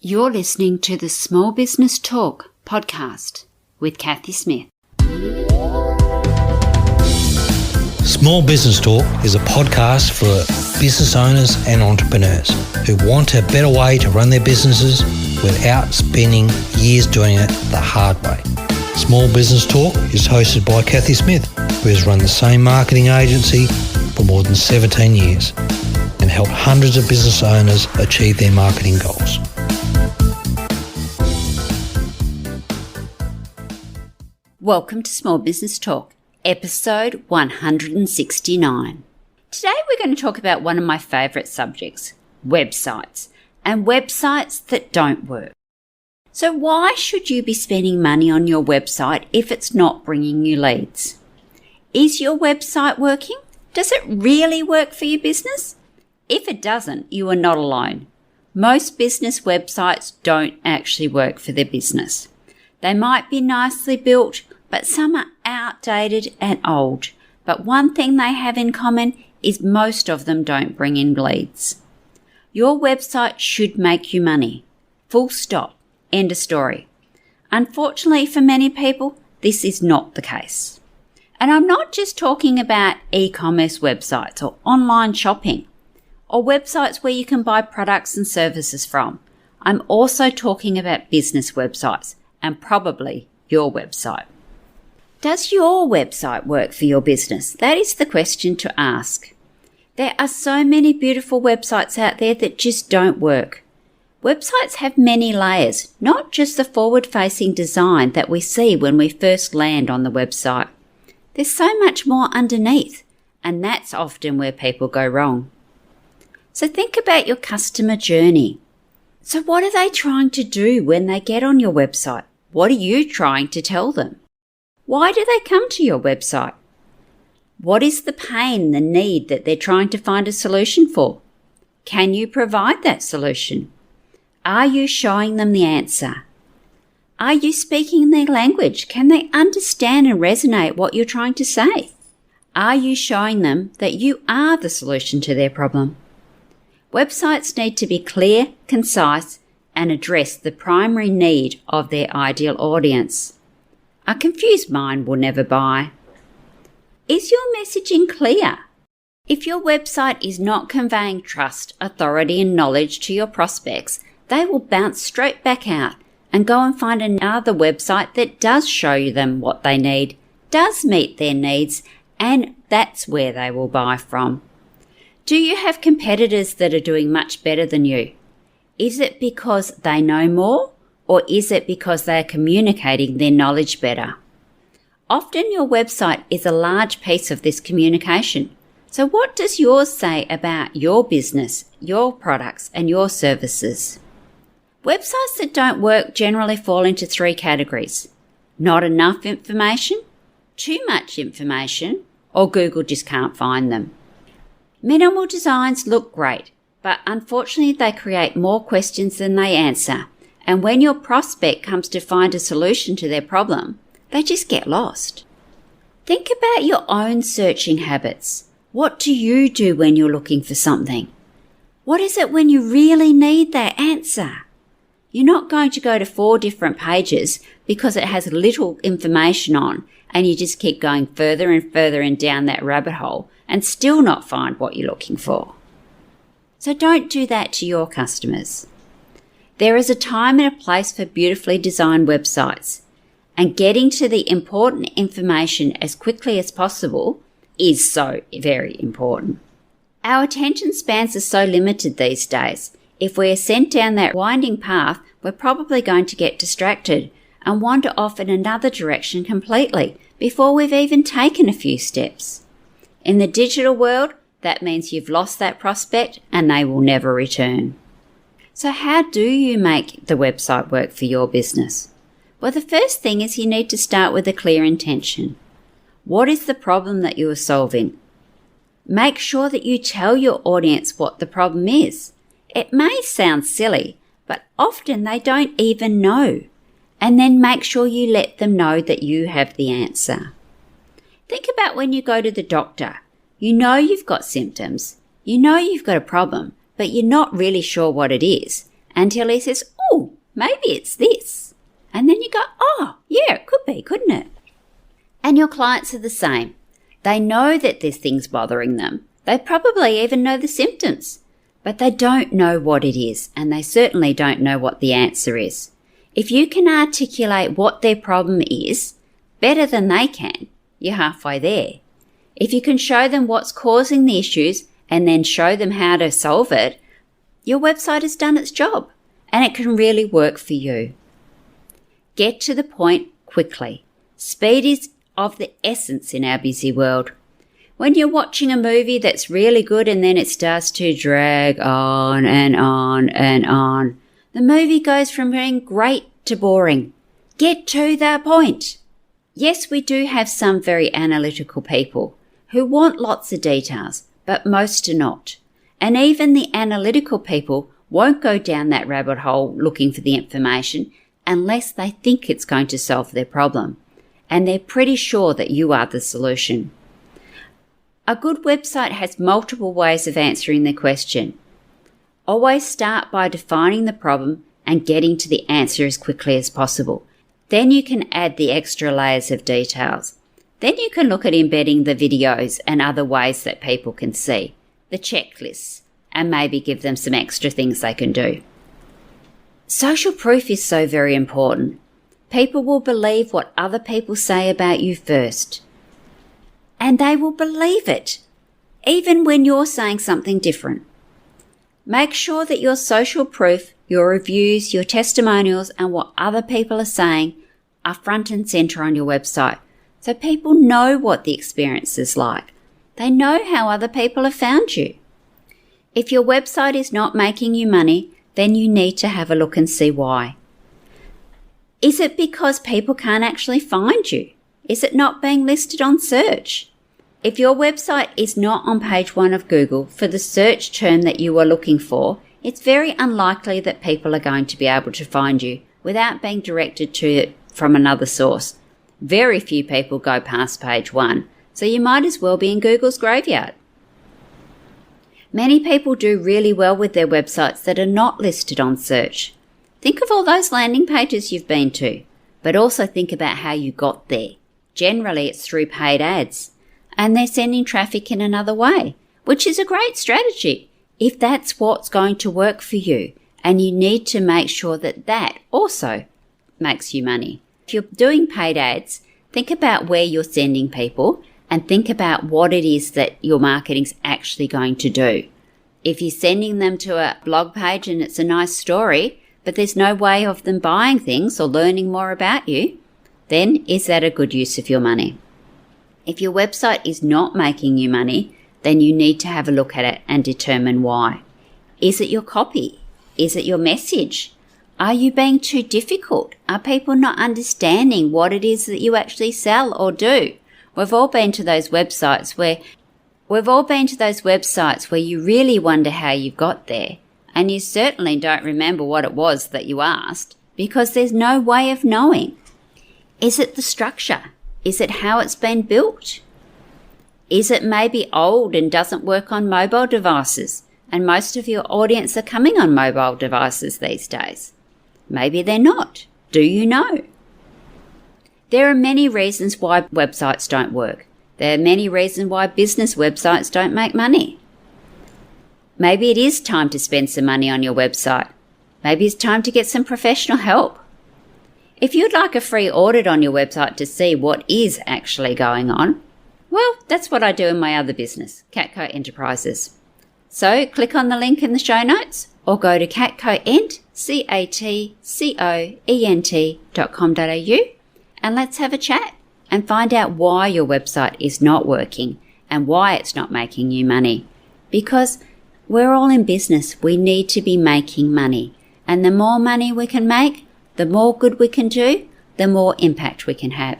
You're listening to the Small Business Talk podcast with Kathy Smith. Small Business Talk is a podcast for business owners and entrepreneurs who want a better way to run their businesses without spending years doing it the hard way. Small Business Talk is hosted by Kathy Smith, who has run the same marketing agency for more than 17 years and helped hundreds of business owners achieve their marketing goals. Welcome to Small Business Talk, episode 169. Today we're going to talk about one of my favourite subjects, websites, and websites that don't work. So why should you be spending money on your website if it's not bringing you leads? Is your website working? Does it really work for your business? If it doesn't, you are not alone. Most business websites don't actually work for their business. They might be nicely built, but some are outdated and old. But one thing they have in common is most of them don't bring in leads. Your website should make you money. Full stop. End of story. Unfortunately for many people, this is not the case. And I'm not just talking about e-commerce websites or online shopping or websites where you can buy products and services from. I'm also talking about business websites and probably your website. Does your website work for your business? That is the question to ask. There are so many beautiful websites out there that just don't work. Websites have many layers, not just the forward-facing design that we see when we first land on the website. There's so much more underneath, and that's often where people go wrong. So think about your customer journey. So what are they trying to do when they get on your website? What are you trying to tell them? Why do they come to your website? What is the pain, the need that they're trying to find a solution for? Can you provide that solution? Are you showing them the answer? Are you speaking their language? Can they understand and resonate what you're trying to say? Are you showing them that you are the solution to their problem? Websites need to be clear, concise, and address the primary need of their ideal audience. A confused mind will never buy. Is your messaging clear? If your website is not conveying trust, authority, and knowledge to your prospects, they will bounce straight back out and go and find another website that does show them what they need, does meet their needs, and that's where they will buy from. Do you have competitors that are doing much better than you? Is it because they know more, or is it because they are communicating their knowledge better? Often your website is a large piece of this communication. So what does yours say about your business, your products, and your services? Websites that don't work generally fall into three categories: not enough information, too much information, or Google just can't find them. Minimal designs look great, but unfortunately they create more questions than they answer. And when your prospect comes to find a solution to their problem, they just get lost. Think about your own searching habits. What do you do when you're looking for something? What is it when you really need that answer? You're not going to go to 4 different pages because it has little information on and you just keep going further and further and down that rabbit hole and still not find what you're looking for. So don't do that to your customers. There is a time and a place for beautifully designed websites, and getting to the important information as quickly as possible is so very important. Our attention spans are so limited these days. If we are sent down that winding path, we're probably going to get distracted and wander off in another direction completely before we've even taken a few steps. In the digital world, that means you've lost that prospect and they will never return. So how do you make the website work for your business? Well, the first thing is you need to start with a clear intention. What is the problem that you are solving? Make sure that you tell your audience what the problem is. It may sound silly, but often they don't even know. And then make sure you let them know that you have the answer. Think about when you go to the doctor. You know you've got symptoms. You know you've got a problem, but you're not really sure what it is until he says, "Oh, maybe it's this. And then you go, oh, yeah, it could be, couldn't it? And your clients are the same. They know that there's things bothering them. They probably even know the symptoms, but they don't know what it is, and they certainly don't know what the answer is. If you can articulate what their problem is better than they can, you're halfway there. If you can show them what's causing the issues and then show them how to solve it, your website has done its job, and it can really work for you. Get to the point quickly. Speed is of the essence in our busy world. When you're watching a movie that's really good and then it starts to drag on and on and on, the movie goes from being great to boring. Get to the point. Yes, we do have some very analytical people who want lots of details, but most are not. And even the analytical people won't go down that rabbit hole looking for the information unless they think it's going to solve their problem. And they're pretty sure that you are the solution. A good website has multiple ways of answering the question. Always start by defining the problem and getting to the answer as quickly as possible. Then you can add the extra layers of details. Then you can look at embedding the videos and other ways that people can see, the checklists, and maybe give them some extra things they can do. Social proof is so very important. People will believe what other people say about you first. And they will believe it, even when you're saying something different. Make sure that your social proof, your reviews, your testimonials, and what other people are saying are front and centre on your website, so people know what the experience is like. They know how other people have found you. If your website is not making you money, then you need to have a look and see why. Is it because people can't actually find you? Is it not being listed on search? If your website is not on page 1 of Google for the search term that you are looking for, it's very unlikely that people are going to be able to find you without being directed to it from another source. Very few people go past page 1, so you might as well be in Google's graveyard. Many people do really well with their websites that are not listed on search. Think of all those landing pages you've been to, but also think about how you got there. Generally, it's through paid ads, and they're sending traffic in another way, which is a great strategy if that's what's going to work for you, and you need to make sure that that also makes you money. If you're doing paid ads, think about where you're sending people and think about what it is that your marketing's actually going to do. If you're sending them to a blog page and it's a nice story, but there's no way of them buying things or learning more about you, then is that a good use of your money? If your website is not making you money, then you need to have a look at it and determine why. Is it your copy? Is it your message? Are you being too difficult? Are people not understanding what it is that you actually sell or do? We've all been to those websites where you really wonder how you got there, and you certainly don't remember what it was that you asked because there's no way of knowing. Is it the structure? Is it how it's been built? Is it maybe old and doesn't work on mobile devices, and most of your audience are coming on mobile devices these days? Maybe they're not. Do you know? There are many reasons why websites don't work. There are many reasons why business websites don't make money. Maybe it is time to spend some money on your website. Maybe it's time to get some professional help. If you'd like a free audit on your website to see what is actually going on, well, that's what I do in my other business, Catco Enterprises. So click on the link in the show notes or go to catcoent, catcoent.com.au, and let's have a chat and find out why your website is not working and why it's not making you money. Because we're all in business. We need to be making money. And the more money we can make, the more good we can do, the more impact we can have.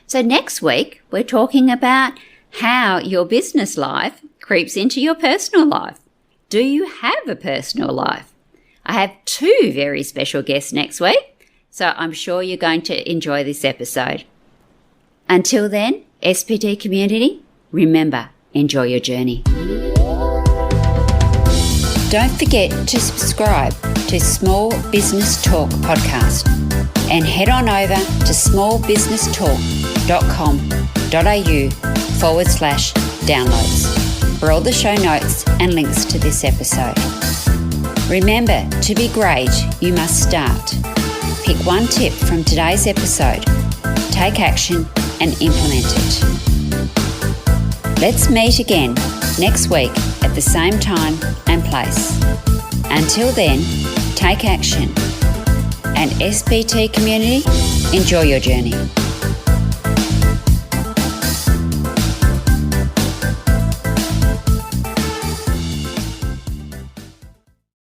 So next week, we're talking about how your business life creeps into your personal life. Do you have a personal life? I have 2 very special guests next week, so I'm sure you're going to enjoy this episode. Until then, SPD community, remember, enjoy your journey. Don't forget to subscribe to Small Business Talk podcast and head on over to smallbusinesstalk.com.au/downloads for all the show notes and links to this episode. Remember, to be great, you must start. Pick one tip from today's episode, take action and implement it. Let's meet again next week at the same time and place. Until then, take action. And SBT community, enjoy your journey.